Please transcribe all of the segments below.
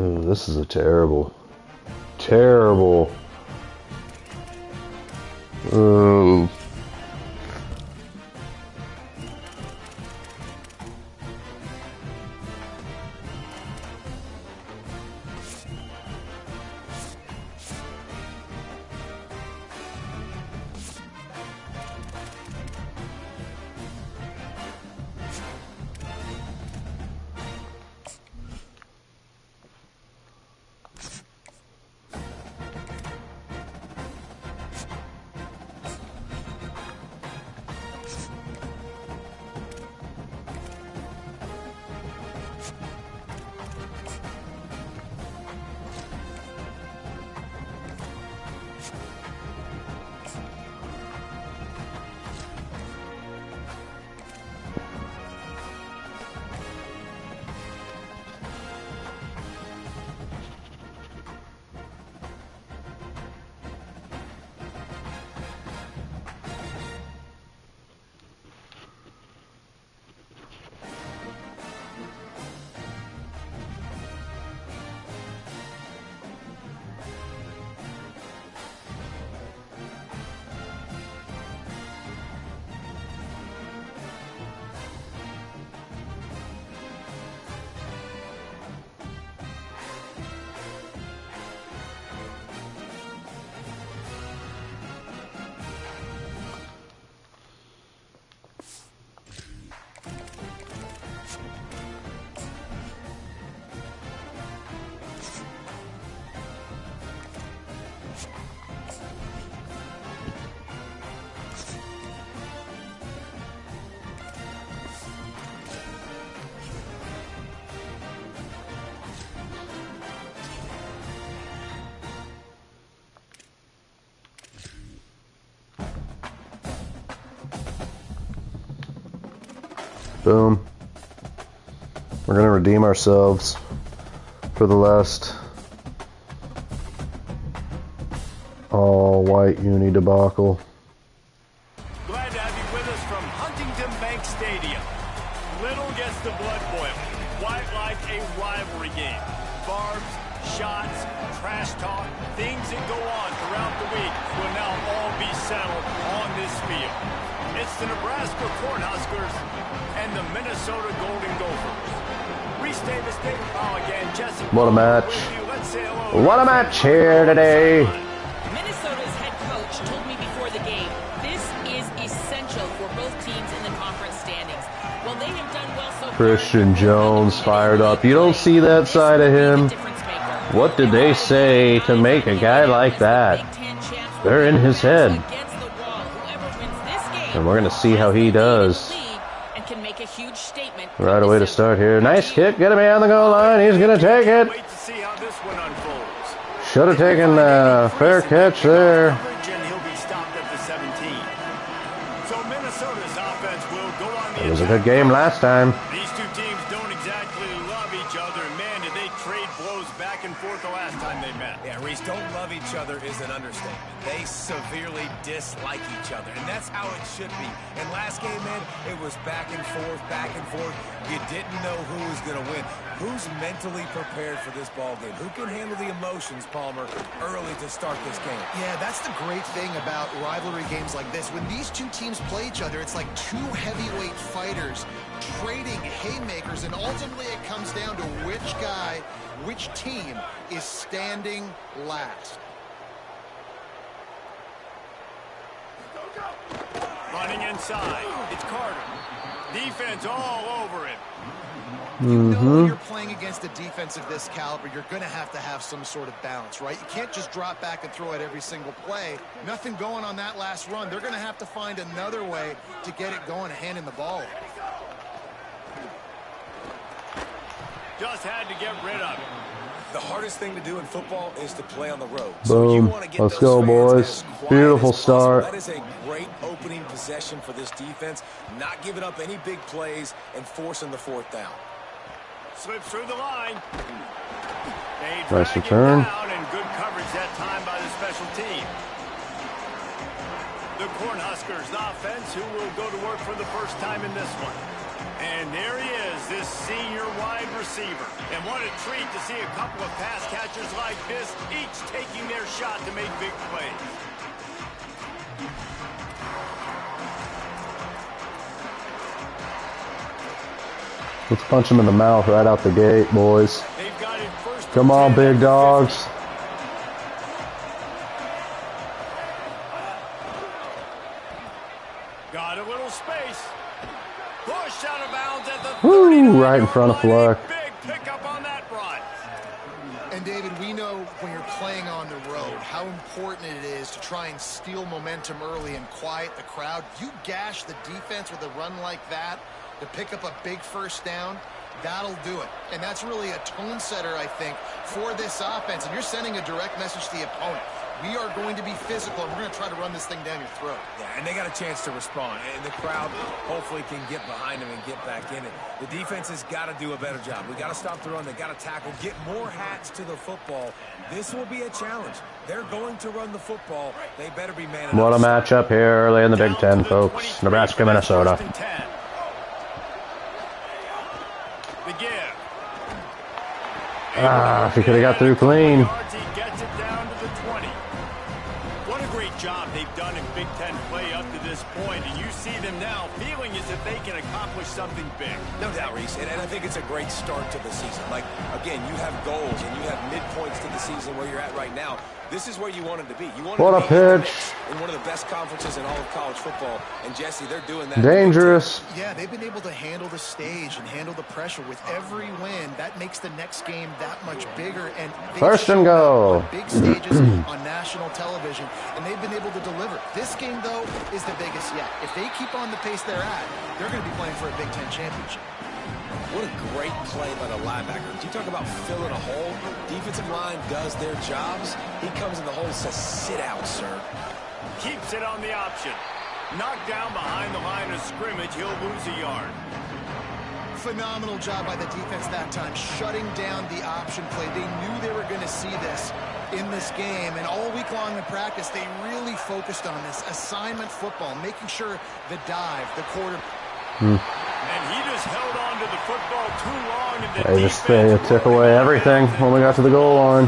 Oh, this is a terrible. Oh. Boom. We're gonna redeem ourselves for the last all-white uni debacle. Glad to have you with us from Huntington Bank Stadium. Little gets the blood boiling. White like a rivalry game. Barbs, shots, trash talk, things that go on throughout the week will now all be settled on this field. It's the Nebraska Cornhuskers and the Minnesota Golden Gophers. Reese Davis, David Powell again, Jesse. What a match. What a match here today. Minnesota's head coach told me before the game, this is essential for both teams in the conference standings. Well, they have done well so far. Christian Jones fired up. You don't see that side of him. What did they say to make a guy like that? They're in his head. And we're going to see how he does. Right away to start here. Nice kick. Get him behind the goal line. He's going to take it. Should have taken a fair catch there. It was a good game last time. These two teams don't exactly love each other. Man, did they trade blows back and forth the last time they met. Yeah, Reese, don't love each other is an understatement. They severely dislike each other, and that's how it should be. And last game, man, it was back and forth, back and forth. You didn't know who was going to win. Who's mentally prepared for this ball game? Who can handle the emotions, Palmer, early to start this game? Yeah, that's the great thing about rivalry games like this. When these two teams play each other, it's like two heavyweight fighters trading haymakers, and ultimately it comes down to which guy, which team is standing last. Running inside. It's Carter. Defense all over him. You know when you're playing against a defense of this caliber, you're going to have some sort of balance, right? You can't just drop back and throw it every single play. Nothing going on that last run. They're going to have to find another way to get it going, handing the ball. Just had to get rid of it. The hardest thing to do in football is to play on the road. Boom. Let's go, boys. Beautiful start. That is a great opening possession for this defense. Not giving up any big plays and forcing the fourth down. Slips through the line. Nice return. And good coverage that time by the special team. The Cornhuskers offense, who will go to work for the first time in this one. And there he is, this senior wide receiver. And what a treat to see a couple of pass catchers like this, each taking their shot to make big plays. Let's punch him in the mouth right out the gate, boys. They've got it first. Come on, big dogs. Got a little space. Pushed out of bounds at the 39. Woo, right in front of Fleck. Big pickup on that run. And David, we know when you're playing on the road how important it is to try and steal momentum early and quiet the crowd. You gash the defense with a run like that to pick up a big first down, that'll do it. And that's really a tone setter, I think, for this offense. And you're sending a direct message to the opponent. We are going to be physical, and we're going to try to run this thing down your throat. Yeah, and they got a chance to respond, and the crowd hopefully can get behind them and get back in it. The defense has got to do a better job. We got to stop the run. They got to tackle, get more hats to the football. This will be a challenge. They're going to run the football. They better be manning up. What a matchup here early in the Big Ten, folks. Nebraska, Minnesota. The give. If he could have got through clean. He gets it down to the 20. What a great job they've done in Big Ten play up to this point, and you see them now feeling as if they can accomplish something big. No doubt, Reese, and I think it's a great start to the season. Like, again, you have goals and you have midpoints to the season where you're at right now. This is where you want them to be. You want What to a be pitch. in one of the best conferences in all of college football, and Jesse, they're doing that. Dangerous. Yeah, they've been able to handle the stage and handle the pressure with every win. That makes the next game that much bigger. And First and go. on big stages on national television, and they've been able to deliver. This game, though, is the biggest yet. If they keep on the pace they're at, they're going to be playing for a Big Ten championship. What a great play by the linebacker. You talk about filling a hole. Defensive line does their jobs. He comes in the hole and says, sit out, sir. Keeps it on the option. Knocked down behind the line of scrimmage. He'll lose a yard. Phenomenal job by the defense that time, shutting down the option play. They knew they were going to see this in this game, and all week long in practice, they really focused on this assignment football, making sure the dive, the quarter. And he just held on to the football too long. And They took away everything when we got to the goal line.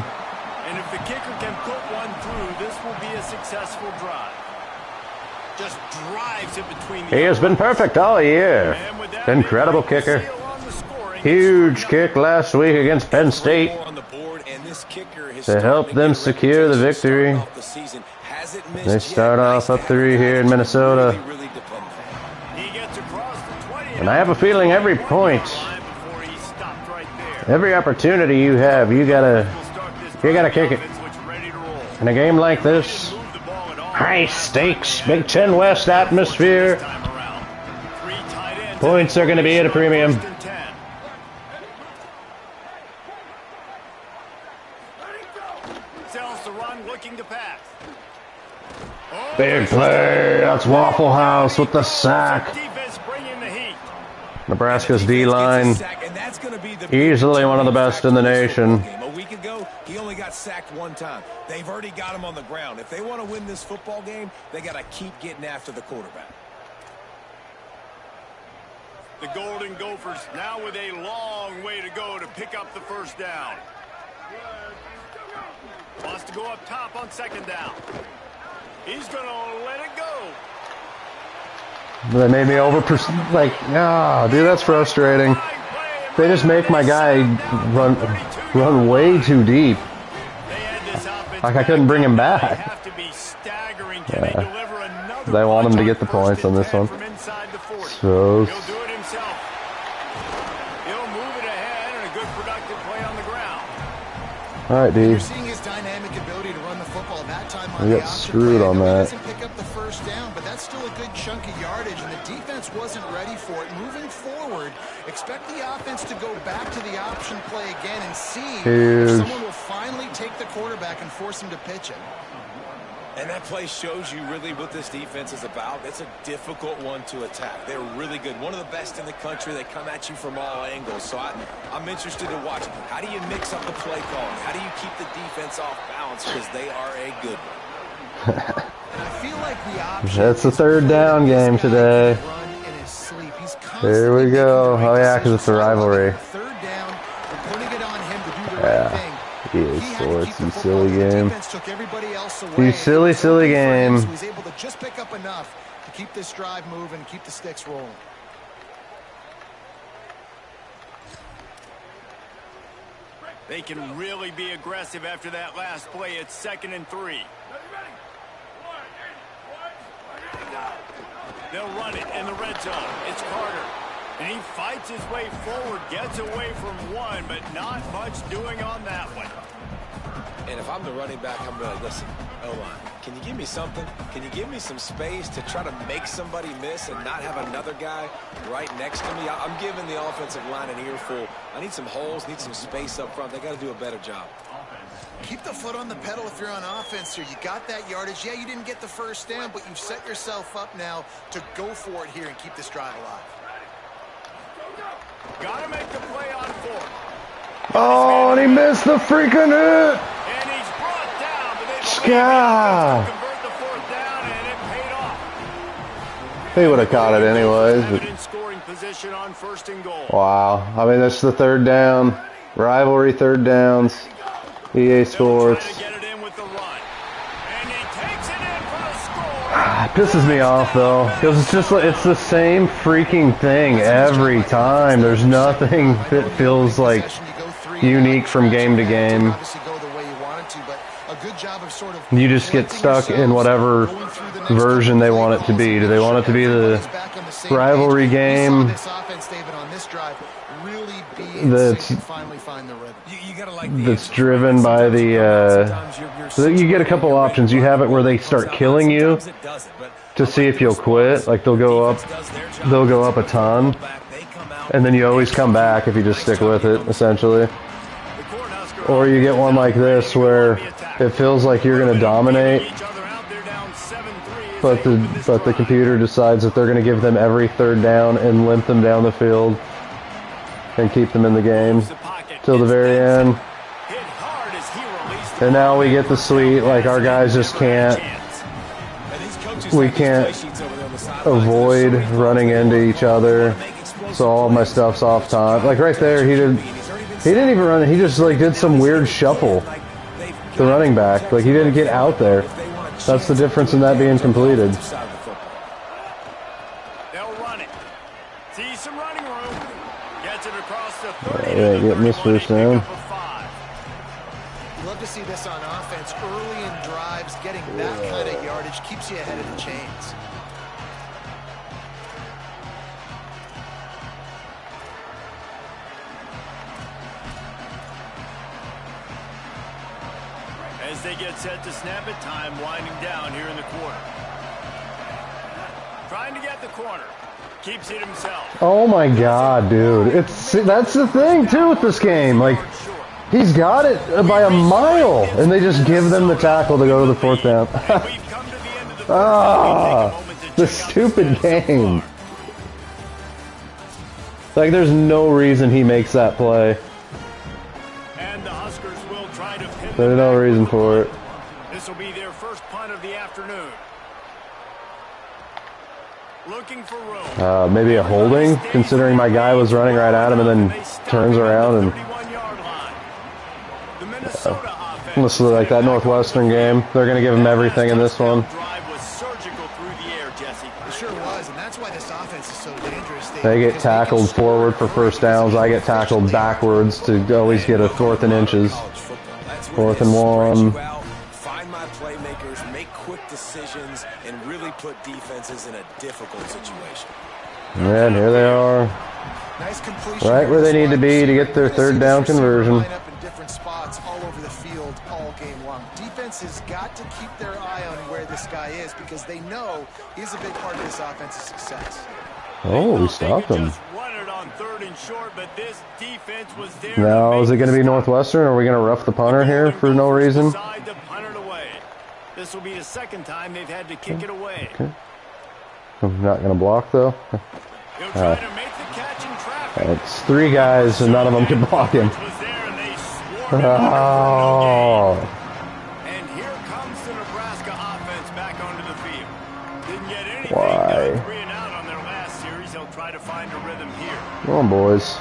And if the kicker can put one through, this will be a successful drive. Just drives it between the He has been perfect all year. Incredible kicker. Huge kick last week against Penn State to help them secure the victory. They start off up 3 here in Minnesota. And I have a feeling every point, every opportunity you have, you gotta kick it. In a game like this, high stakes, Big Ten West atmosphere, points are gonna be at a premium. Big play, that's Waffle House with the sack. Nebraska's D-line, easily one of the best in the nation. A week ago, he only got sacked one time. They've already got him on the ground. If they want to win this football game, they got to keep getting after the quarterback. The Golden Gophers now with a long way to go to pick up the first down. Wants to go up top on second down. He's going to let it go. They made me dude, that's frustrating. They just make my guy run way too deep. Like I couldn't bring him back. Yeah. They want him to get the points on this one. So. All right, dude. You're seeing his dynamic ability to run the football that time on We the got option screwed play. on He that. doesn't pick up the first down, but that's still a good chunk of yardage, and the defense wasn't ready for it. Moving forward, expect the offense to go back to the option play again and see if someone will finally take the quarterback and force him to pitch it. And that play shows you really what this defense is about. It's a difficult one to attack. They're really good. One of the best in the country. They come at you from all angles. So I'm interested to watch. How do you mix up the play calling? How do you keep the defense off balance? Because they are a good one. I feel like the option That's the third down game today. Run in his sleep. He's Here we go. Oh yeah, because it's a rivalry. Third down, we're putting it on him to do the Yeah. right thing. EA Sports, you silly game. Took everybody else away. You silly, silly game. So he's able to just pick up enough to keep this drive moving, keep the sticks rolling. They can really be aggressive after that last play. It's 2nd and 3. They'll run it in the red zone. It's Carter. And he fights his way forward, gets away from one, but not much doing on that one. And if I'm the running back, I'm going to listen, O-line, can you give me something? Can you give me some space to try to make somebody miss and not have another guy right next to me? I'm giving the offensive line an earful. I need some holes, need some space up front. They got to do a better job. Keep the foot on the pedal if you're on offense here. You got that yardage. Yeah, you didn't get the first down, but you've set yourself up now to go for it here and keep this drive alive. Got to make the play on 4th. Oh, and he missed the freaking hit. And he's brought down, but they Sky. convert the 4th down, and it paid off. He would have caught it anyways. Have But it in scoring position on 1st and goal. wow. I mean, that's the third down. Rivalry third downs. EA Sports. Trying to get it in with the run. And he takes it in for the score. It pisses me off though, because it's just like it's the same freaking thing every time. There's nothing that feels like unique from game to game. You just get stuck in whatever version they want it to be. Do they want it to be the rivalry game that's driven by the so you get a couple options. You have it where they start killing you to see if you'll quit. Like they'll go up a ton, and then you always come back if you just stick with it, essentially. Or you get one like this where it feels like you're going to dominate, but the computer decides that they're going to give them every third down and limp them down the field and keep them in the game till the very end. And now we get the sweet, like our guys just we can't avoid running into each other, so all of my stuff's off top. Like right there, he didn't even run, he just like did some weird shuffle, the running back. Like he didn't get out there. That's the difference in that being completed. They'll run it. See some running room. Gets it across the 30. Yeah, getting this first down. Love to see this on offense. Early in drives, getting that kind of yardage keeps you ahead of the chains. As they get set to snap it, time winding down here in the quarter. Trying to get the corner. Keeps it himself. Oh my god, dude. That's the thing too with this game. Like he's got it by a mile and they just give them the tackle to go to the 4th down. The stupid game. Like there's no reason he makes that play. And the Huskers will try to pivot. There's no reason for it. This will be their first punt of the afternoon. Looking for room. Maybe a holding, considering my guy was running right at him and then turns around and looks like that Northwestern game. They're going to give him everything in this one. They get tackled forward for first downs. I get tackled backwards to always get a 4th and inches. 4th and 1. Find my playmakers, make quick decisions, and really put defenses in a difficult situation. And here they are. Nice completion. Right where they need to be to get their 3rd down conversion. Line up in different spots all over the field all game long. Defense has got to keep their eye on where this guy is because they know he's a big part of this offense's success. Oh, we stopped him. Short, but this defense was there. Now, is it going to be Northwestern, or are we going to rough the punter here for no reason? This will be the second time they've had to kick it away. Okay. I'm not going to block, though. It's 3 guys, and none of them can block him. Oh. And here comes the Nebraska offense back onto the field. Didn't get anything. Why? 3 and out on their last series. They'll try to find a rhythm Come on, boys.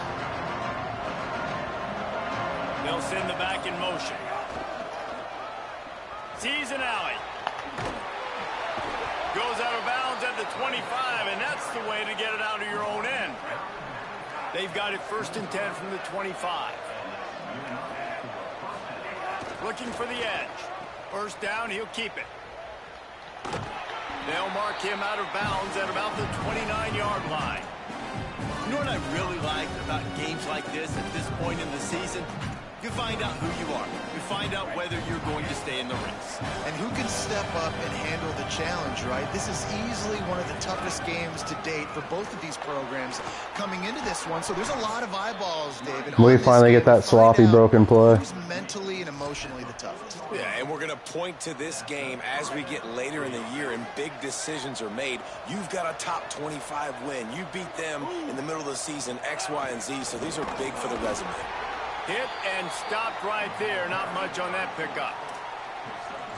They'll send the back in motion. Sees an alley. Goes out of bounds at the 25, and that's the way to get it out of your own end. They've got it 1st and 10 from the 25. Looking for the edge. 1st down, he'll keep it. They'll mark him out of bounds at about the 29-yard line. You know what I really like about games like this at this point in the season? You find out who you are. You find out whether you're going to stay in the race. And who can step up and handle the challenge, right? This is easily one of the toughest games to date for both of these programs coming into this one. So there's a lot of eyeballs, David. We finally get that sloppy broken play. Who's mentally and emotionally the toughest? Yeah, and we're going to point to this game as we get later in the year and big decisions are made. You've got a top 25 win. You beat them in the middle of the season, X, Y, and Z, so these are big for the resume. Hit and stopped right there. Not much on that pickup.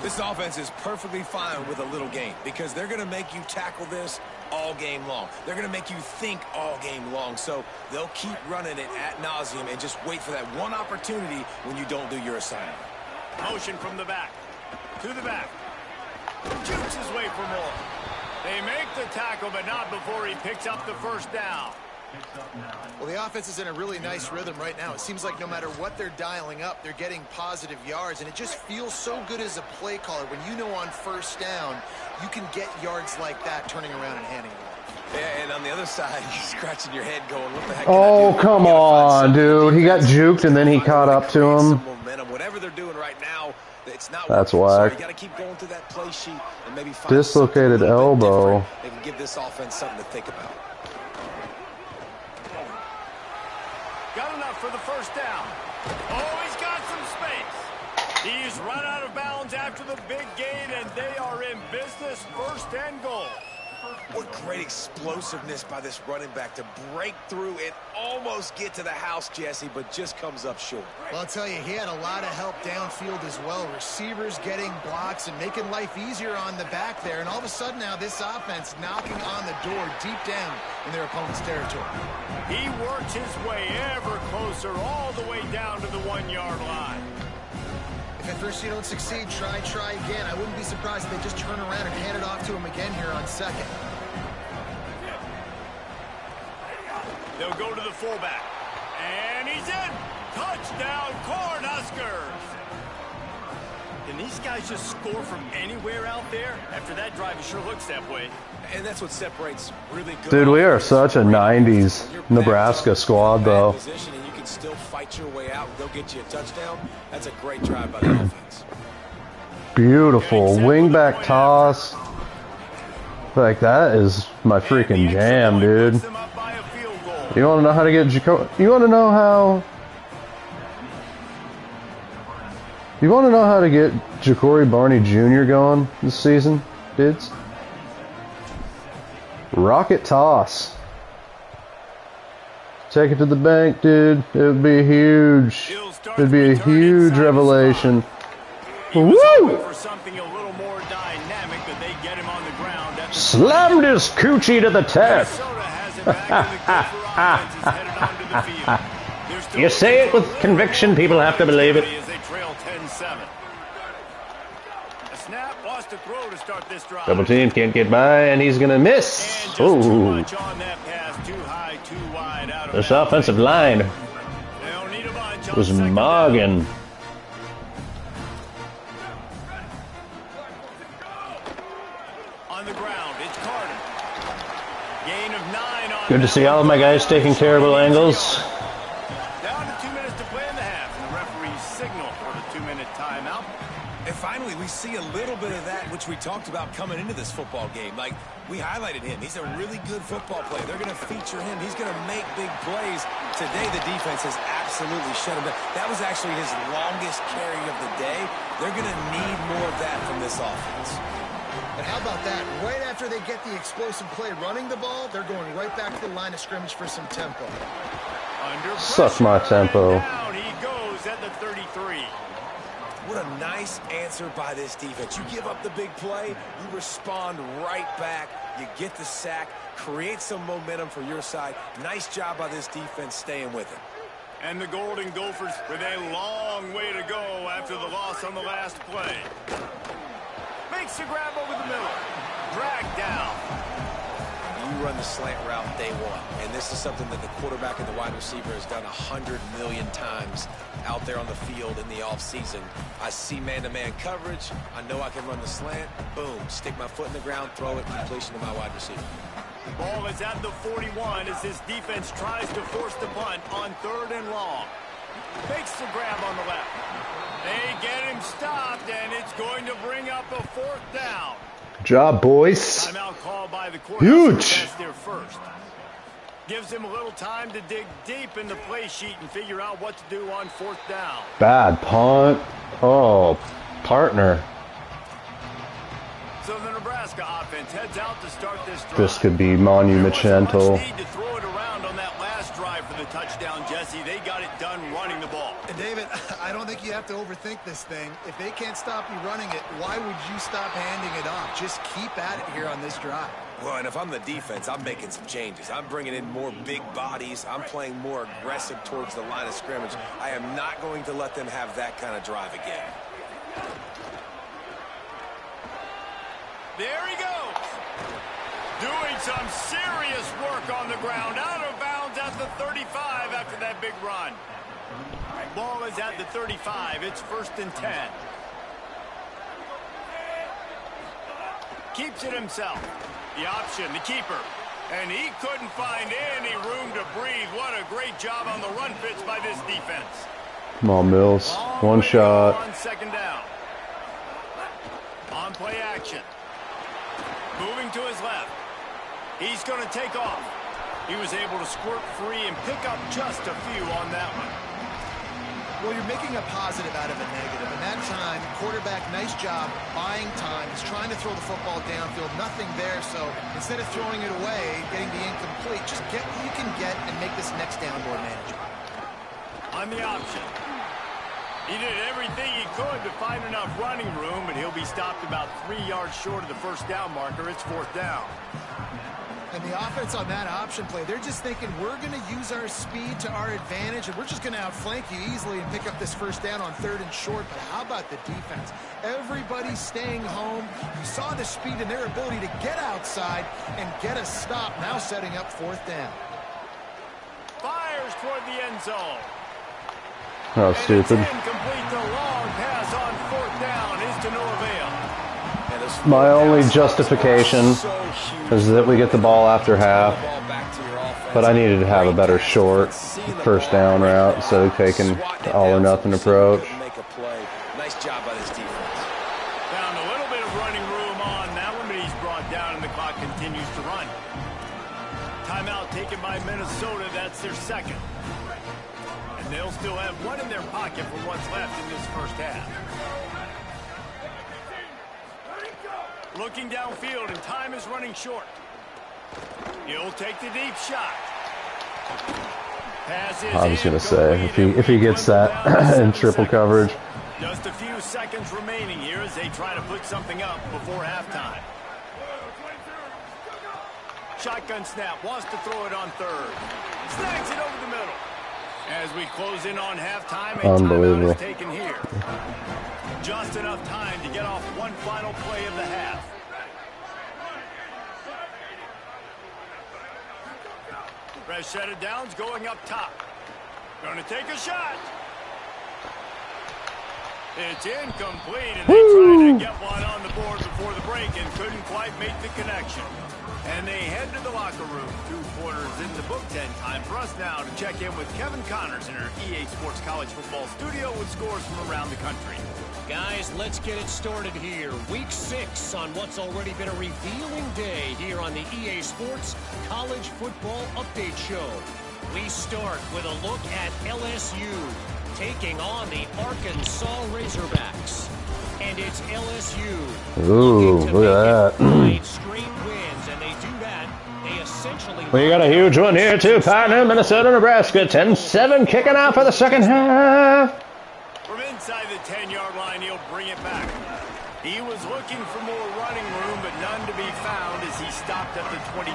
This offense is perfectly fine with a little game because they're going to make you tackle this all game long. They're going to make you think all game long. So they'll keep running it ad nauseum and just wait for that one opportunity when you don't do your assignment. Motion from the back. To the back. Jukes his way for more. They make the tackle, but not before he picks up the 1st down. Well, the offense is in a really nice rhythm right now. It seems like no matter what they're dialing up, they're getting positive yards, and it just feels so good as a play caller when you know on 1st down you can get yards like that turning around and handing it off. Yeah, and on the other side, you're scratching your head going, what the heck? Oh, come on, dude. He got juked and then he caught up to him. Whatever they're doing right now, it's not That's working. So whack. you got to keep going through that play sheet and maybe find Dislocated something a little bit elbow. different that can give this offense something to think about. Got enough for the 1st down. Oh, he's got some space. He's run out of bounds after the big gain, and they are in business. 1st and goal. What great explosiveness by this running back to break through and almost get to the house, Jesse, but just comes up short. Well, I'll tell you, he had a lot of help downfield as well. Receivers getting blocks and making life easier on the back there. And all of a sudden now this offense knocking on the door deep down in their opponent's territory. He works his way ever closer all the way down to the 1-yard line. If at first you don't succeed, try again. I wouldn't be surprised if they just turn around and hand it off to him again here on 2nd. They'll go to the fullback. And he's in. Touchdown, Cornhuskers. Can these guys just score from anywhere out there? After that drive, it sure looks that way. And that's what separates really good. Dude, we are such a 90s Nebraska squad, though. Position and you can still fight your way out and go get you a touchdown. That's a great drive by the offense. Beautiful. Wingback toss. Like, that is my freaking jam, dude. You want to know how to get You want to know how... You want to know how to get Ja'Cory Barney Jr. going this season, dudes? Rocket toss. Take it to the bank, dude. It would be huge. It'd be a huge revelation. Woo! Slammed his coochie to the turf. You say it with conviction, people have to believe it. Double team can't get by, and he's gonna miss. Oh, this offensive line was mogging. Good to see all of my guys taking terrible angles. Down to 2 minutes to play in the half. The referee's signal for the 2-minute timeout. And finally, we see a little bit of that which we talked about coming into this football game. Like, we highlighted him. He's a really good football player. They're going to feature him. He's going to make big plays. Today, the defense has absolutely shut him down. That was actually his longest carry of the day. They're going to need more of that from this offense. And how about that? Right after they get the explosive play running the ball, they're going right back to the line of scrimmage for some tempo. Suck my tempo. Down he goes at the 33. What a nice answer by this defense. You give up the big play, you respond right back. You get the sack, create some momentum for your side. Nice job by this defense staying with it. And the Golden Gophers with a long way to go after the loss on the last play. Makes the grab over the middle. Drag down. You run the slant route day one, and this is something that the quarterback and the wide receiver has done 100 million times out there on the field in the offseason. I see man-to-man coverage. I know I can run the slant. Boom. Stick my foot in the ground, throw it, completion to my wide receiver. The ball is at the 41 as this defense tries to force the punt on 3rd and long. Makes the grab on the left. They get him stopped, and it's going to bring up a 4th down. Good job, boys. Timeout call by the Huge. That's their first. Gives him a little time to dig deep in the play sheet and figure out what to do on 4th down. Bad punt. Oh, partner. So the Nebraska offense heads out to start this drive. This could be monumental. Need to throw it around on that last drive for the touchdown, Jesse. They got it done running the ball. And David, I don't think you have to overthink this thing. If they can't stop you running it, why would you stop handing it off? Just keep at it here on this drive. Well, and if I'm the defense, I'm making some changes. I'm bringing in more big bodies. I'm playing more aggressive towards the line of scrimmage. I am not going to let them have that kind of drive again. There he goes. Doing some serious work on the ground. Out of bounds at the 35 after that big run. Ball is at the 35. It's 1st and 10. Keeps it himself. The option, the keeper. And he couldn't find any room to breathe. What a great job on the run fits by this defense. Come on, Mills. One shot. On 2nd down. On play action. Moving to his left. He's going to take off. He was able to squirt free and pick up just a few on that one. Well, you're making a positive out of a negative. And that time, quarterback, nice job, buying time. He's trying to throw the football downfield. Nothing there, so instead of throwing it away, getting the incomplete, just get what you can get and make this next down more manageable. On the option. He did everything he could to find enough running room, but he'll be stopped about 3 yards short of the 1st down marker. It's 4th down. And the offense on that option play, they're just thinking we're going to use our speed to our advantage, and we're just going to outflank you easily and pick up this 1st down on 3rd and short. But how about the defense? Everybody's staying home. You saw the speed and their ability to get outside and get a stop, now setting up 4th down. Fires toward the end zone. Oh, stupid. Incomplete. The long pass on 4th down is to no avail. My only justification is that we get the ball after half, but I needed to have a better short 1st down route instead of taking the all-or-nothing approach. Nice job by this defense. Found a little bit of running room on that one, but he's brought down and the clock continues to run. Timeout taken by Minnesota. That's their 2nd. And they'll still have one in their pocket for what's left in this 1st half. Looking downfield, and time is running short. He'll take the deep shot. I was going to say, if he gets that in triple coverage. Just a few seconds remaining here as they try to put something up before halftime. Shotgun snap, wants to throw it on 3rd. Snags it over the middle. As we close in on halftime, a timeout is taken here. Just enough time to get off one final play of the half. Fresh set of downs going up top. Going to take a shot. It's incomplete, and they tried to get one on the board before the break and couldn't quite make the connection. And they head to the locker room. 2 quarters in the book, 10 time for us now to check in with Kevin Connors in our EA Sports College Football Studio with scores from around the country. Guys, let's get it started here. Week 6 on what's already been a revealing day here on the EA Sports College Football Update Show. We start with a look at LSU taking on the Arkansas Razorbacks. And it's LSU. Ooh, look at that. Straight wins, and they do that. They essentially... We got a huge one here, too, partner. Minnesota, Nebraska. 10-7 kicking out for the 2nd half. From inside the 10-yard line, he'll bring it back. He was looking for more running room, but none to be found as he stopped at the 23.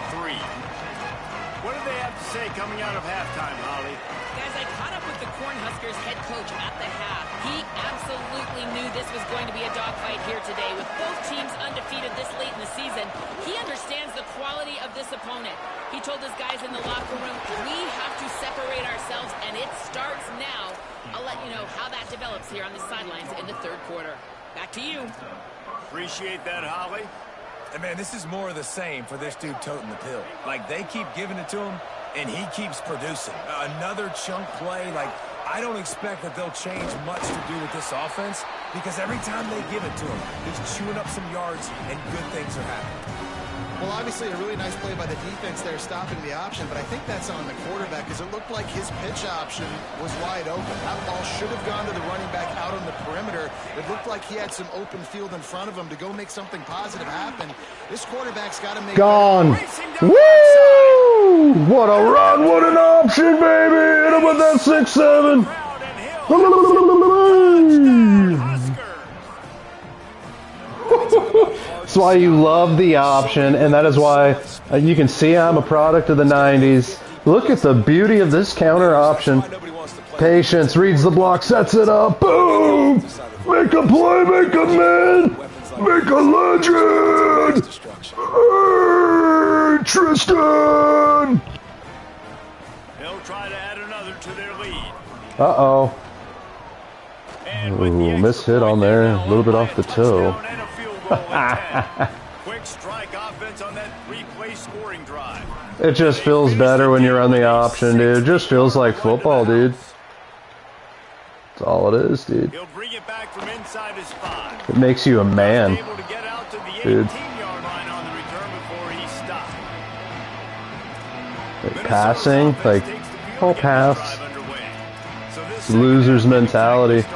What do they have to say coming out of halftime, Holly? Guys, I caught up with the Cornhuskers head coach at the half. He absolutely knew this was going to be a dogfight here today. With both teams undefeated this late in the season, he understands the quality of this opponent. He told his guys in the locker room, we have to separate ourselves, and it starts now. I'll let you know how that develops here on the sidelines in the third quarter. Back to you. Appreciate that, Holly. And, man, this is more of the same for this dude toting the pill. Like, they keep giving it to him, and he keeps producing. Another chunk play. Like, I don't expect that they'll change much to do with this offense because every time they give it to him, he's chewing up some yards, and good things are happening. Well, obviously, a really nice play by the defense there stopping the option, but I think that's on the quarterback because it looked like his pitch option was wide open. That ball should have gone to the running back out on the perimeter. It looked like he had some open field in front of him to go make something positive happen. This quarterback's got to make... Gone! Woo! What a run! What an option, baby! Hit him with that 6-7! That's why you love the option, and that is why you can see I'm a product of the 90s. Look at the beauty of this counter option. Patience, reads the block, sets it up, boom! Make a play, make a man, make a legend! Hey, Tristan! They'll try to add another to their lead. Uh-oh. Ooh, miss hit on there, a little bit off the toe. Quick strike offense on that 3-play scoring drive. It just feels better when you're on the option, dude. It just feels like football, dude. That's all it is, dude. He'll bring it back from inside his 5. It makes you a man, Able to get out to the dude. 18-yard line on the return before he stopped. Like passing, like, I'll pass. Loser's mentality.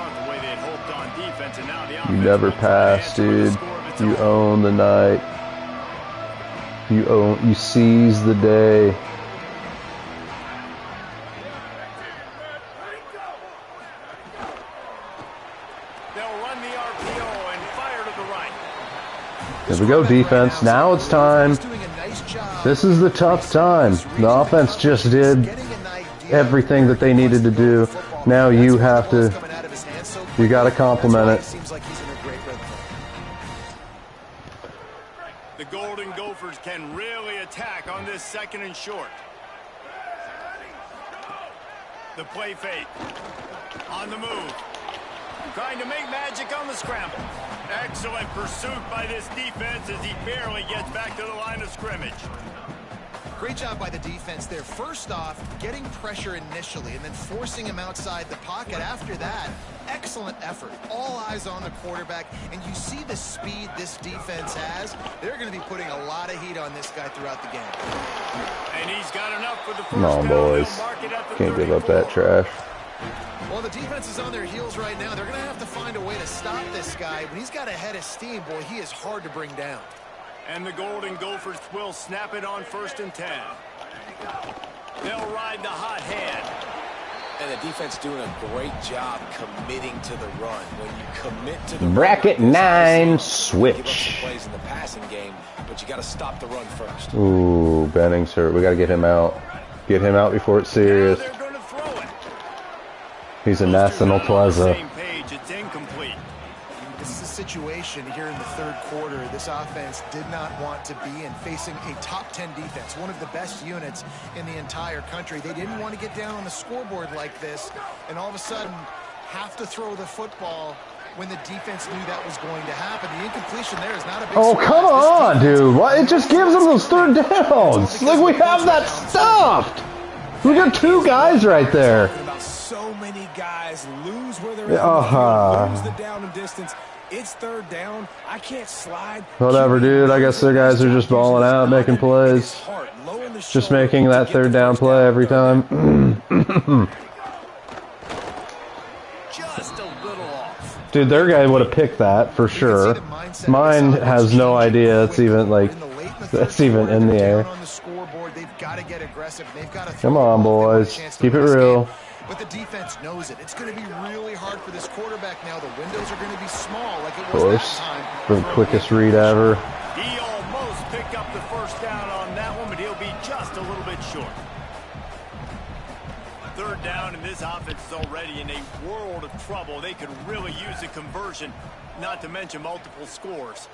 You never pass, dude. You own the night. You seize the day. Here we go, defense. Now it's time. This is the tough time. The offense just did everything that they needed to do. Now you have to, you got to compliment it. The Golden Gophers can really attack on this 2nd and short. The play fake. On the move. Trying to make magic on the scramble. Excellent pursuit by this defense as he barely gets back to the line of scrimmage. Great job by the defense there. First off, getting pressure initially and then forcing him outside the pocket. After that, excellent effort. All eyes on the quarterback, and you see the speed this defense has. They're going to be putting a lot of heat on this guy throughout the game. And he's got enough for the first Come on, boys. Can't give up that trash. Well, the defense is on their heels right now. They're going to have to find a way to stop this guy. When he's got a head of steam, boy, he is hard to bring down. And the Golden Gophers will snap it on 1st and 10. They'll ride the hot hand. And the defense doing a great job committing to the run. When you commit to the bracket run, 9 switch. Plays in the passing game, but you got to stop the run first. Ooh, Benning's hurt. We got to get him out. Get him out before it's serious. Now they're going to throw it. He's a national plaza. It's incomplete. This is a situation here in the third quarter this offense did not want to be in, facing a top 10 defense, one of the best units in the entire country. They didn't want to get down on the scoreboard like this and all of a sudden have to throw the football when the defense knew that was going to happen. The incompletion there is not a big Oh, surprise. come on, dude. What? It just gives them those third downs. Like, we have that stuffed. We got 2 guys right there. So many guys lose where they're at, lose the down and distance. It's 3rd down. I can't slide. Whatever, dude. I guess their guys are just balling out, making plays. Just making that 3rd down play every time. Just a little off. Dude, their guy would have picked that for sure. Mine has no idea it's even, like, that's even in the air. Come on, boys. Keep it real. but the defense knows it. It's going to be really hard for this quarterback now. The windows are going to be small like it was that time. The quickest read ever. He almost picked up the first down on that one, but he'll be just a little bit short. Third down, and this offense is already in a world of trouble. They could really use a conversion, not to mention multiple scores.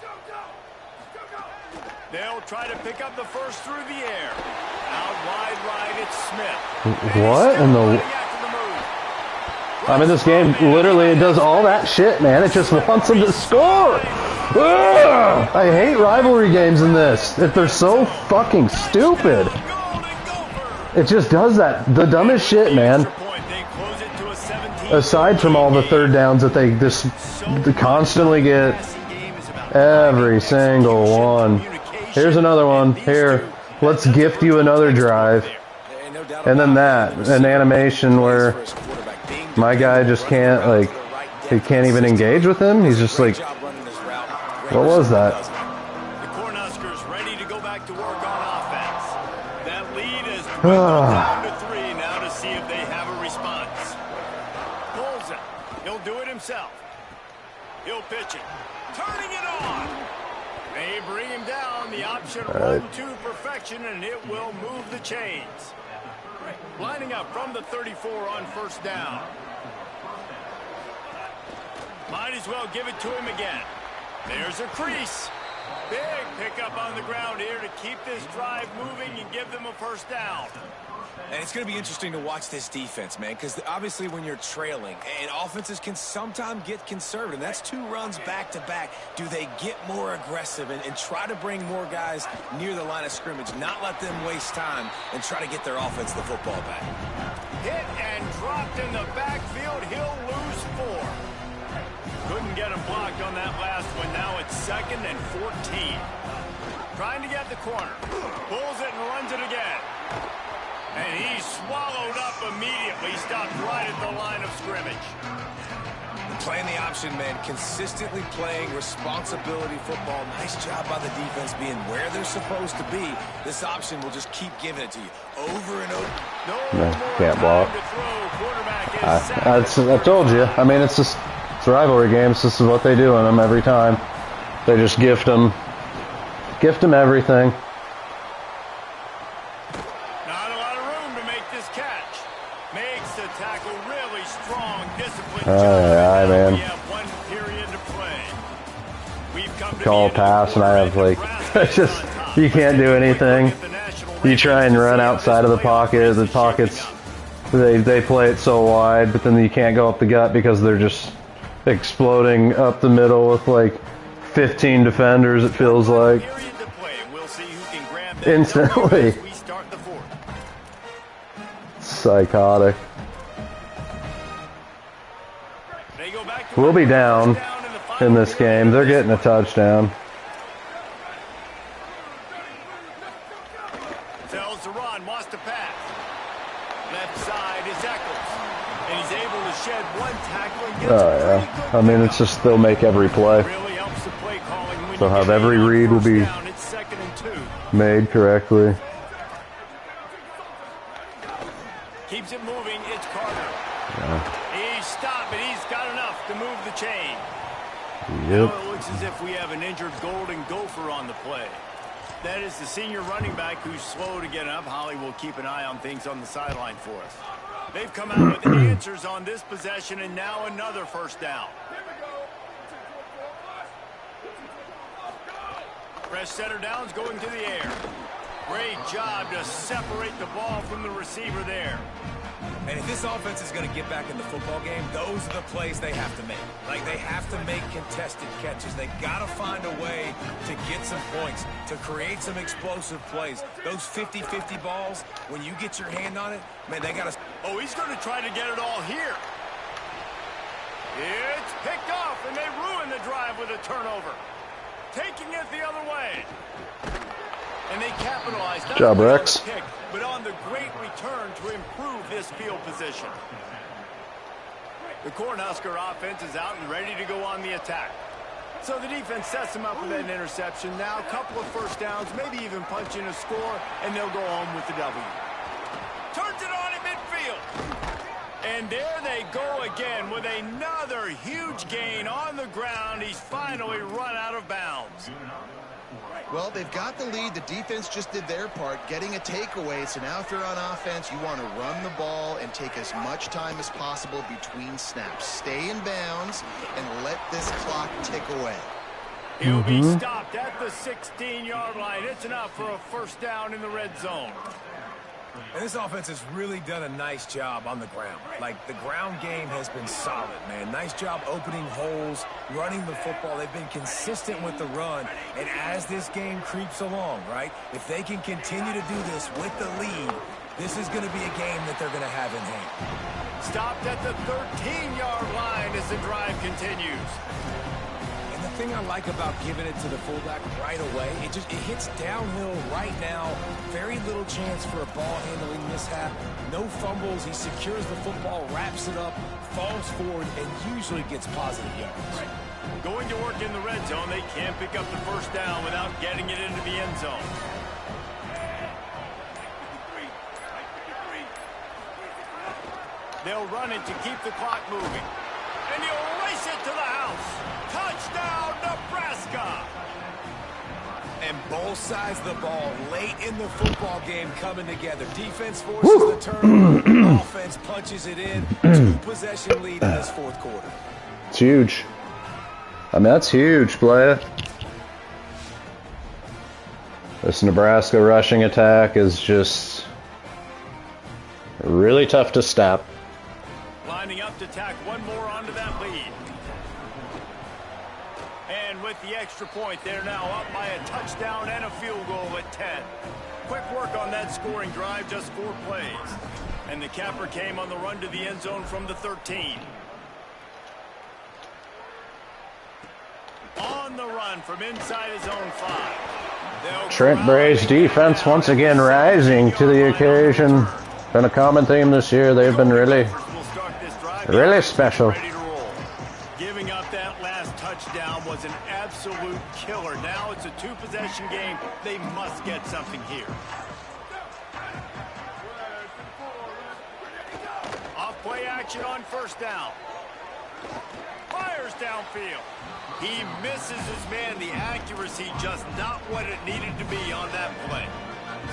They'll try to pick up the first through the air. Out wide right, it's Smith. What in the... I mean, this game, literally, it does all that shit, man. It just wants them to score. Ugh! I hate rivalry games in this. They're so fucking stupid. It just does that. The dumbest shit, man. Aside from all the third downs that they just constantly get. Every single one. Here's another one. Here. Let's gift you another drive. And then that. An animation where my guy just can't, like, he can't even engage with him. He's just like, what was that? The Cornhuskers ready to go back to work on offense. That lead is down to 3 now to see if they have a response. Pulls it. He'll do it himself. He'll pitch it. Turning it on. They bring him down. The option run to perfection, and it will move the chains. Lining up from the 34 on first down. Might as well give it to him again. There's a crease. Big pickup on the ground here to keep this drive moving and give them a first down. And it's going to be interesting to watch this defense, man, because obviously when you're trailing, and offenses can sometimes get conservative. That's 2 runs back-to-back. Do they get more aggressive and try to bring more guys near the line of scrimmage, not let them waste time, and try to get their offense the football back? Hit and dropped in the backfield. He'll lose 4. Couldn't get him blocked on that last one. Now it's 2nd and 14. Trying to get the corner. Pulls it and runs it again. And he's swallowed up immediately. Stopped right at the line of scrimmage. Playing the option, man. Consistently playing responsibility football. Nice job by the defense being where they're supposed to be. This option will just keep giving it to you over and over. No can't block. I told you. I mean, it's rivalry games. This is what they do in them every time. They just gift them everything. Not a lot of room to make this catch. Makes the tackle really strong, disciplined. Aye, man. We have 1 period to play. We've come to Call pass, and I have like, it's just, you can't do anything. You try and run outside of the pocket. The pockets, they play it so wide, but then you can't go up the gut because they're just exploding up the middle with like 15 defenders, it feels like. Instantly. Psychotic. We'll be down in this game. They're getting a touchdown. Tells to run, wants to pass. Left side is Eccles. And he's able to shed 1 tackle and gets I mean, it's just they'll make every play. Really helps the play calling when They'll have every read will be made correctly. Keeps it moving. It's Carter. He's stopped, but he's got enough to move the chain. Yep. Now it looks as if we have an injured Golden Gopher on the play. That is the senior running back who's slow to get up. Holly will keep an eye on things on the sideline for us. They've come out with answers on this possession, and now another first down. Fresh center downs going to the air. Great job to separate the ball from the receiver there. And if this offense is going to get back in the football game, those are the plays they have to make. Like, they have to make contested catches. They got to find a way to get some points, to create some explosive plays. Those 50-50 balls, when you get your hand on it, man, they got to... Oh, he's going to try to get it all here. It's picked off, and they ruin the drive with a turnover. Taking it the other way. And they capitalized not Job, only on Rex. the pick, but on the great return to improve this field position. The Cornhusker offense is out and ready to go on the attack. So the defense sets them up with an interception. Now a couple of first downs, maybe even punch in a score, and they'll go home with the W. Turns it on in midfield. And there they go again with another huge gain on the ground. He's finally run out of bounds. Well, they've got the lead. The defense just did their part, getting a takeaway. So now if you're on offense, you want to run the ball and take as much time as possible between snaps. Stay in bounds and let this clock tick away. He'll be stopped at the 16-yard line. It's enough for a first down in the red zone. And this offense has really done a nice job on the ground. Like, the ground game has been solid, man. Nice job opening holes, running the football. They've been consistent with the run. And as this game creeps along, right, if they can continue to do this with the lead, this is going to be a game that they're going to have in hand. Stopped at the 13-yard line as the drive continues. And the thing I like about giving it to the fullback right away, it hits downhill right now. Very little chance for a ball handling mishap. No fumbles. He secures the football, wraps it up, falls forward, and usually gets positive yards. Going to work in the red zone, they can't pick up the first down without getting it into the end zone. They'll run it to keep the clock moving. And he'll race it to the house. Touchdown, Nebraska! And both sides of the ball late in the football game coming together. Defense forces the turnover. Offense punches it in. 2-possession lead in this fourth quarter. It's huge. I mean, that's huge, player. This Nebraska rushing attack is just really tough to stop. Lining up to tack one more onto that lead. And with the extra point, they're now up by a touchdown and a field goal at 10. Quick work on that scoring drive, just 4 plays. And the capper came on the run to the end zone from the 13. On the run from inside his own 5. Trent Bray's defense once again rising to the occasion. Been a common theme this year. They've been really special. Giving up that last touchdown was an absolute killer. Now it's a 2-possession game. They must get something here. Off play action on first down. Fires downfield. He misses his man. The accuracy just not what it needed to be on that play.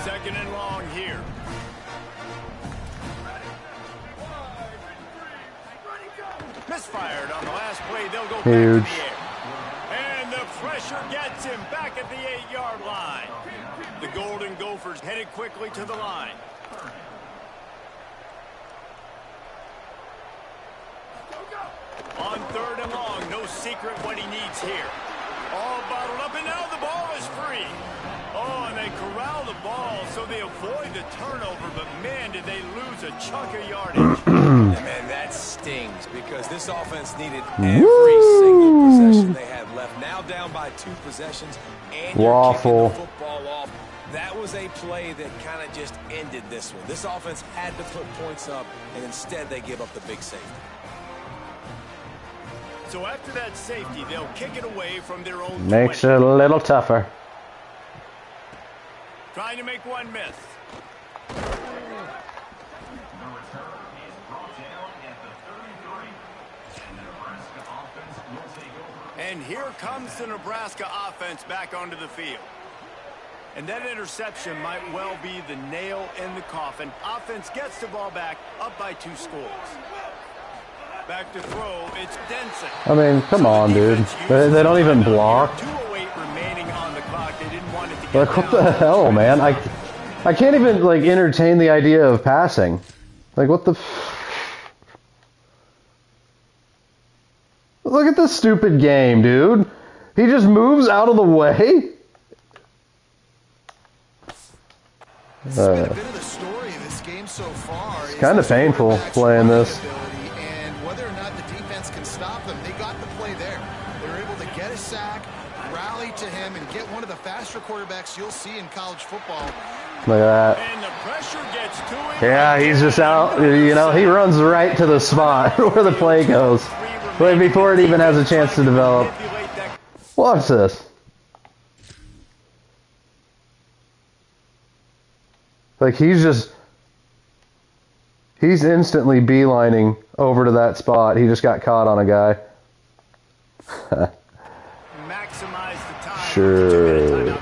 Second and long here. Misfired on the last play. They'll go huge. back to the air. And the pressure gets him back at the 8-yard line. The Golden Gophers headed quickly to the line. On third and long, no secret what he needs here. All bottled up, and now the ball is free. Oh, and they corral the ball, so they avoid the turnover, but man, did they lose a chunk of yardage. Man, that stings, because this offense needed every single possession they had left. Now down by 2 possessions, and you're kicking the football off. That was a play that kind of just ended this one. This offense had to put points up, and instead they give up the big safety. So after that safety, they'll kick it away from their own 20. Makes it a little tougher. Trying to make one miss. And here comes the Nebraska offense back onto the field. And that interception might well be the nail in the coffin. Offense gets the ball back, up by 2 scores. Back to throw, it's Denson. I mean, come on, dude. They don't even block. 2:08 remaining on the clock. They didn't want it to get Like, what the hell, man? I can't even, like, entertain the idea of passing. Like, what the... Look at this stupid game, dude. He just moves out of the way. This has been a bit of the story of this game so far. It's kind of painful playing this. And whether or not the defense can stop them, they got the play there. They were able to get a sack, rally to him, and get one of the faster quarterbacks you'll see in college football. Look at that. And the pressure gets to him. Yeah, he's just out. You know, he runs right to the spot where the play goes. Right before it even has a chance to develop. Watch this. Like, he He's instantly beelining over to that spot. He just got caught on a guy. Maximize the time. Sure.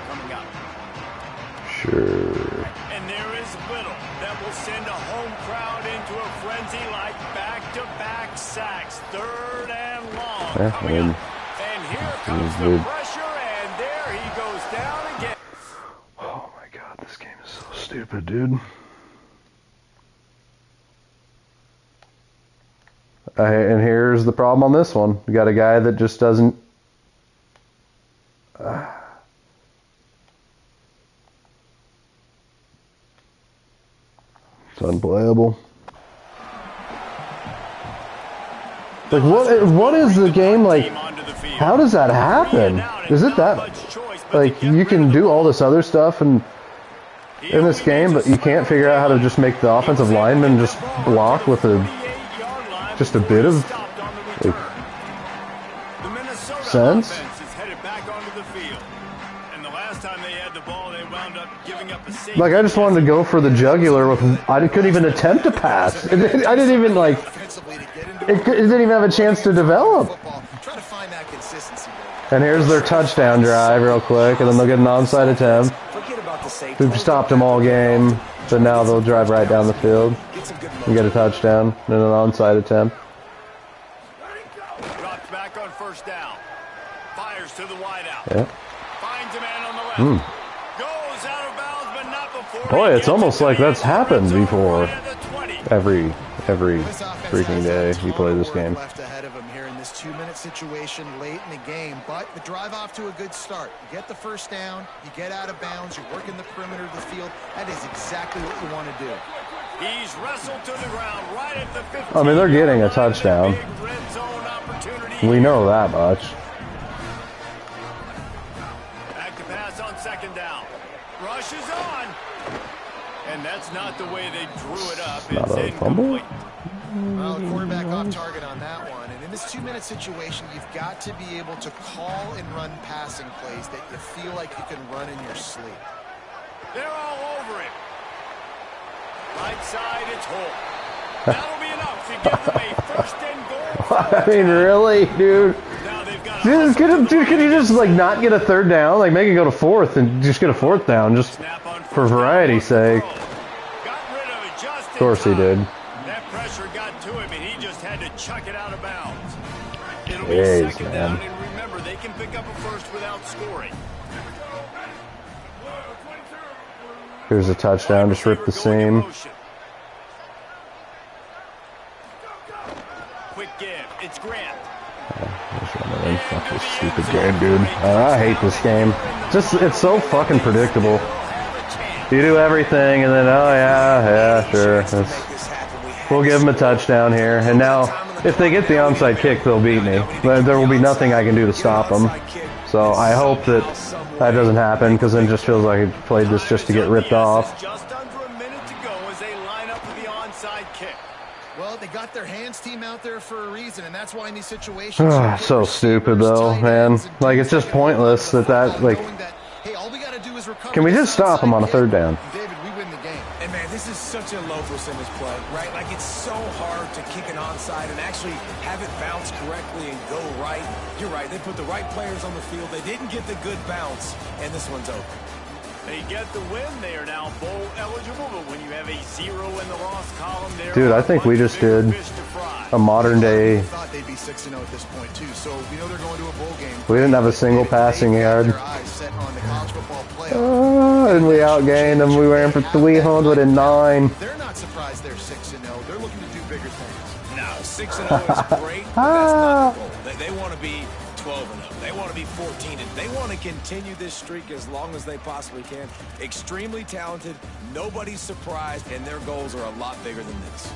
Sure. And there is little that will send a home crowd into a frenzy like back-to-back sacks. 3rd and long coming up. And here comes the pressure, and there he goes down again. Oh my God, this game is so stupid, dude. And here's the problem on this one. We got a guy that just doesn't... It's unplayable. Like, what is the game like? How does that happen? Is it that... Like, you can do all this other stuff in this game, but you can't figure out how to just make the offensive lineman just block with just a bit of like, sense? Like, I just wanted to go for the jugular with... I couldn't even attempt to pass. I didn't even, like... It didn't even have a chance to develop. And here's their touchdown drive real quick, and then they'll get an onside attempt. We've stopped them all game, but now they'll drive right down the field and get a touchdown and an onside attempt. Drops back on 1st down. Fires to the wideout. Yeah. Finds a man on the left. Goes out of bounds, but not before. Boy, it's almost like that's happened before. Every freaking day you play this game. Left ahead of him here in this 2-minute situation late in the game, but the drive off to a good start. You get the 1st down, you get out of bounds, you're working the perimeter of the field. That is exactly what you want to do. He's wrestled to the ground right at the 15. I mean, they're getting a touchdown. We know that much. Back to pass on 2nd down. Rushes on. And that's not the way they drew it up. Not a fumble? Well, the quarterback off target on that one. And in this 2-minute situation, you've got to be able to call and run passing plays that you feel like you can run in your sleep. They're all over it. Right side, it's Holt. That'll be enough to give them a 1st and goal. I mean, really, dude? Dude, could you just, like, not get a 3rd down? Like, make it go to 4th and just get a 4th down, just for variety's sake. Of course he did. That pressure got to him, and he just had to chuck it out of bounds. It'll be Jeez, 2nd down, and remember, they can pick up a 1st without scoring. Here's a touchdown, just rip the seam. Quick give, it's Grant. Fuck this stupid game, dude. I hate this game. It's so fucking predictable. You do everything, and then, oh yeah, sure. We'll give them a touchdown here. And now, if they get the onside kick, they'll beat me. But there will be nothing I can do to stop them. So I hope that doesn't happen, because then it just feels like I played this just to get ripped off. Just under a minute to go as they line up for the onside kick. Well, they got their hands team out there for a reason, and that's why in these situations... So stupid, though, man. Like, it's just pointless like... Can we just stop them on a 3rd down? David, we win the game. And man, this is such a low percentage play, right? Like, it's so hard to kick an onside and actually have it bounce correctly and go right. You're right, they put the right players on the field. They didn't get the good bounce, and this one's over. They get the win. They are now bowl eligible, but when you have a 0 in the loss column, there. Dude, I think we just did a modern day. We thought they'd be 6-0 at this point too, so we know they're going to a bowl game. We didn't have a single passing yard. And we outgained them. We ran for 309. They're not surprised they're 6-0. They're looking to do bigger things. No, 6-0 is great, but that's not the goal. They want to be 12-0. They want to be 14, and they want to continue this streak as long as they possibly can. Extremely talented, nobody's surprised, and their goals are a lot bigger than this.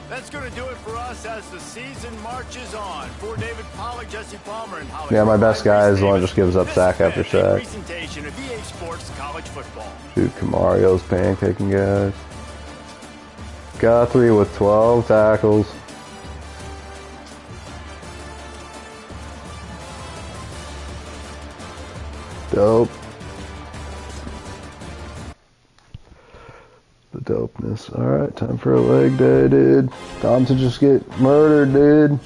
That's going to do it for us as the season marches on. For David Pollack, Jesse Palmer, and Holly. Yeah, my best guy is the one that just gives up sack after sack. Presentation of EA Sports College Football. Dude, Camario's pancaking guys. Guthrie with 12 tackles. Dope. The dopeness. Alright, time for a leg day, dude. Time to just get murdered, dude.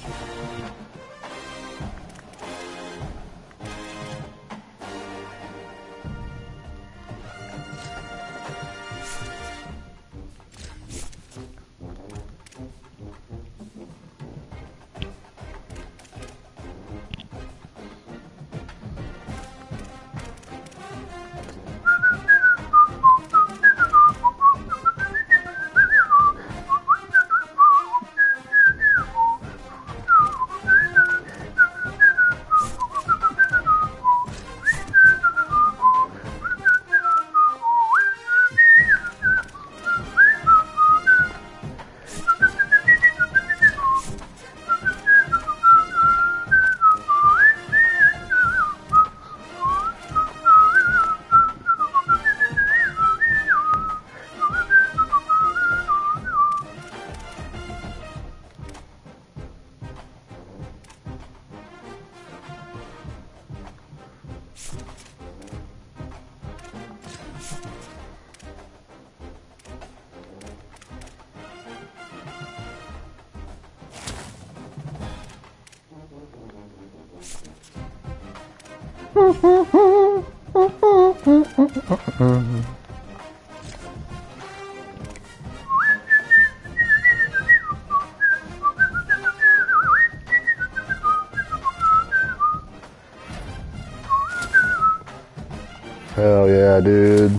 Hell yeah, dude.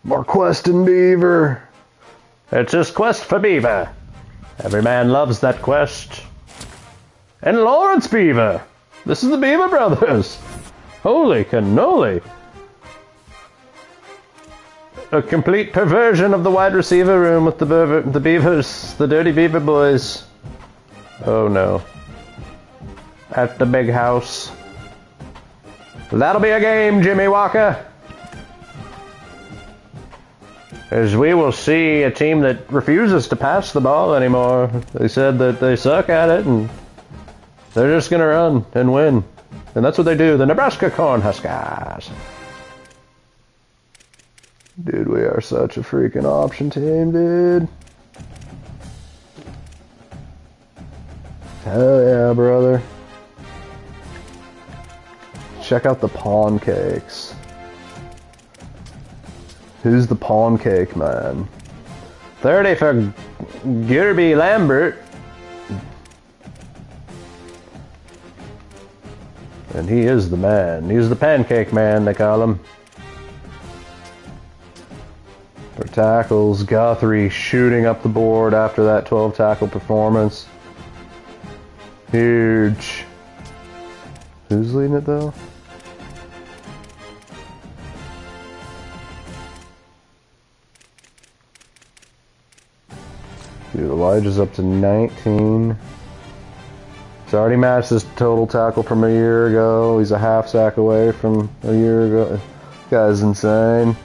More questing beaver. It's his quest for beaver. Every man loves that quest. And Lawrence Beaver. This is the Beaver Brothers. Holy cannoli. A complete perversion of the wide receiver room with the Beavers, the Dirty Beaver Boys. Oh no. At the big house. That'll be a game, Jimmy Walker. As we will see a team that refuses to pass the ball anymore. They said that they suck at it and they're just gonna run and win. And that's what they do, the Nebraska Cornhuskers. Dude, we are such a freaking option team, dude. Hell yeah, brother. Check out the pawn cakes. Who's the pawn cake man? 30 for Gerby Lambert. And he is the man. He's the pancake man, they call him. For tackles, Guthrie shooting up the board after that 12 tackle performance. Huge. Who's leading it though? Dude, Elijah's up to 19. He's already matched his total tackle from a year ago. He's a half sack away from a year ago. This guy's insane.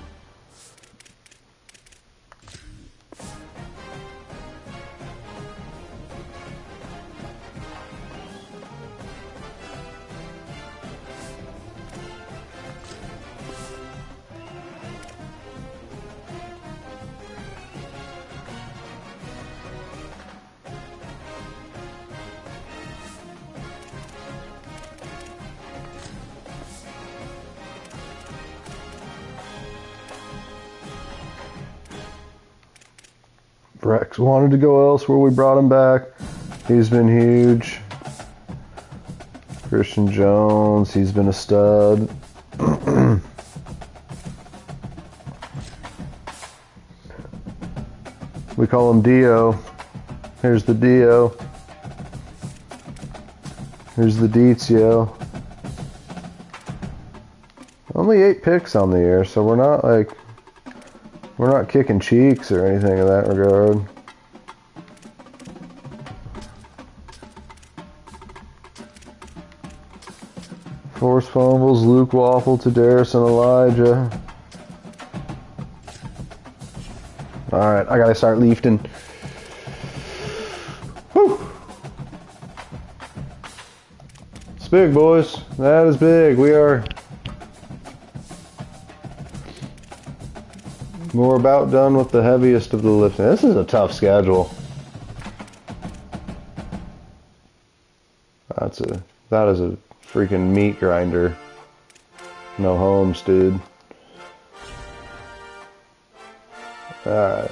Rex wanted to go elsewhere. We brought him back. He's been huge. Christian Jones, he's been a stud. We call him Dio. Here's the Dio. Here's the Dizio. Only 8 picks on the year, so we're not kicking cheeks or anything in that regard. Forced fumbles, Luke Waffle to Darius and Elijah. Alright, I gotta start lifting. Whew. It's big, boys. That is big. We are We're about done with the heaviest of the lifting. This is a tough schedule. That is a freaking meat grinder. No homes, dude. Alright.